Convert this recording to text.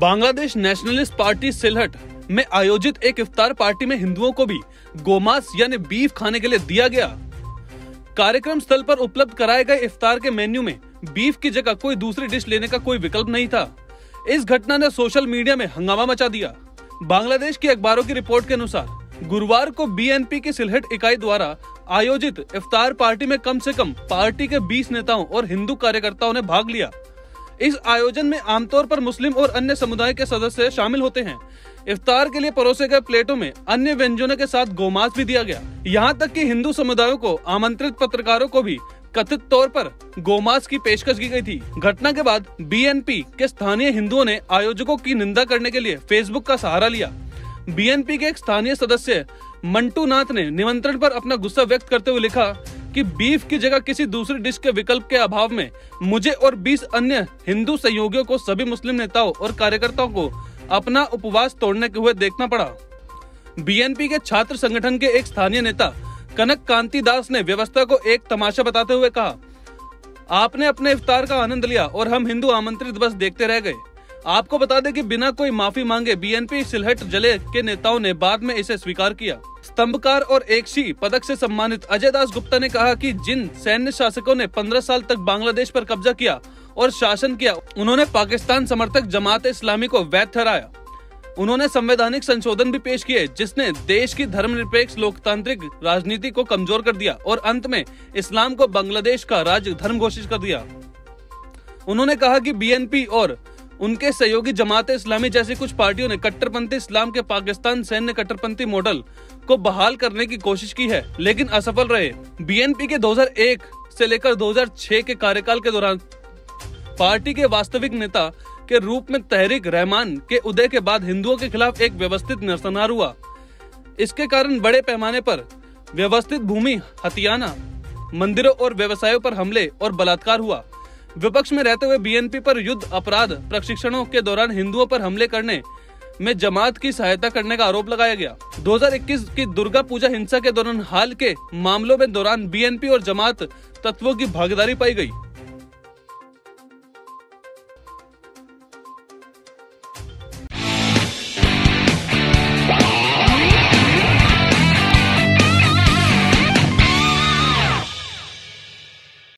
Bangladesh nationalist party Sylhet में आयोजित एक इफ्तार पार्टी में हिंदुओं को भी गोमांस यानी बीफ खाने के लिए दिया गया। कार्यक्रम स्थल पर उपलब्ध कराए गए इफ्तार के मेन्यू में बीफ की जगह कोई दूसरी डिश लेने का कोई विकल्प नहीं था। इस घटना ने सोशल मीडिया में हंगामा मचा दिया। बांग्लादेश की अखबारों की रिपोर्ट के अनुसार गुरुवार को बीएनपी की सिलहट इकाई द्वारा आयोजित इफ्तार पार्टी में कम से कम पार्टी के 20 नेताओं और हिंदू कार्यकर्ताओं ने भाग लिया। इस आयोजन में आमतौर पर मुस्लिम और अन्य समुदाय के सदस्य शामिल होते हैं। इफ्तार के लिए परोसे गए प्लेटों में अन्य व्यंजनों के साथ गोमांस भी दिया गया। यहाँ तक कि हिंदू समुदायों को आमंत्रित पत्रकारों को भी कथित तौर पर गोमांस की पेशकश की गई थी। घटना के बाद बीएनपी के स्थानीय हिंदुओं ने आयोजकों की निंदा करने के लिए फेसबुक का सहारा लिया। बीएनपी के एक स्थानीय सदस्य मंटू नाथ ने निमंत्रण पर अपना गुस्सा व्यक्त करते हुए लिखा कि बीफ की जगह किसी दूसरी डिश के विकल्प के अभाव में मुझे और 20 अन्य हिंदू सहयोगियों को सभी मुस्लिम नेताओं और कार्यकर्ताओं को अपना उपवास तोड़ने के हुए देखना पड़ा। बीएनपी के छात्र संगठन के एक स्थानीय नेता कनक कांति दास ने व्यवस्था को एक तमाशा बताते हुए कहा, आपने अपने इफ्तार का आनंद लिया और हम हिंदू आमंत्रित बस देखते रह गए। आपको बता दें कि बिना कोई माफी मांगे बीएनपी सिलहट जिले के नेताओं ने बाद में इसे स्वीकार किया। स्तंभकार और एकशी पदक से सम्मानित अजय दास गुप्ता ने कहा कि जिन सैन्य शासकों ने 15 साल तक बांग्लादेश पर कब्जा किया और शासन किया, उन्होंने पाकिस्तान समर्थक जमात इस्लामी को वैध ठहराया। उन्होंने संवैधानिक संशोधन भी पेश किए जिसने देश की धर्मनिरपेक्ष लोकतांत्रिक राजनीति को कमजोर कर दिया और अंत में इस्लाम को बांग्लादेश का राज्य धर्म घोषित कर दिया। उन्होंने कहा कि बीएनपी और उनके सहयोगी जमात इस्लामी जैसी कुछ पार्टियों ने कट्टरपंथी इस्लाम के पाकिस्तान सैन्य कट्टरपंथी मॉडल को बहाल करने की कोशिश की है, लेकिन असफल रहे। बीएनपी के 2001 से लेकर 2006 के कार्यकाल के दौरान पार्टी के वास्तविक नेता के रूप में तहरीक रहमान के उदय के बाद हिंदुओं के खिलाफ एक व्यवस्थित नरसंहार हुआ। इसके कारण बड़े पैमाने पर व्यवस्थित भूमि हथियाना, मंदिरों और व्यवसायों पर हमले और बलात्कार हुआ। विपक्ष में रहते हुए बीएनपी पर युद्ध अपराध प्रशिक्षणों के दौरान हिंदुओं पर हमले करने में जमात की सहायता करने का आरोप लगाया गया। 2021 की दुर्गा पूजा हिंसा के दौरान हाल के मामलों में दौरान बीएनपी और जमात तत्वों की भागीदारी पाई गई।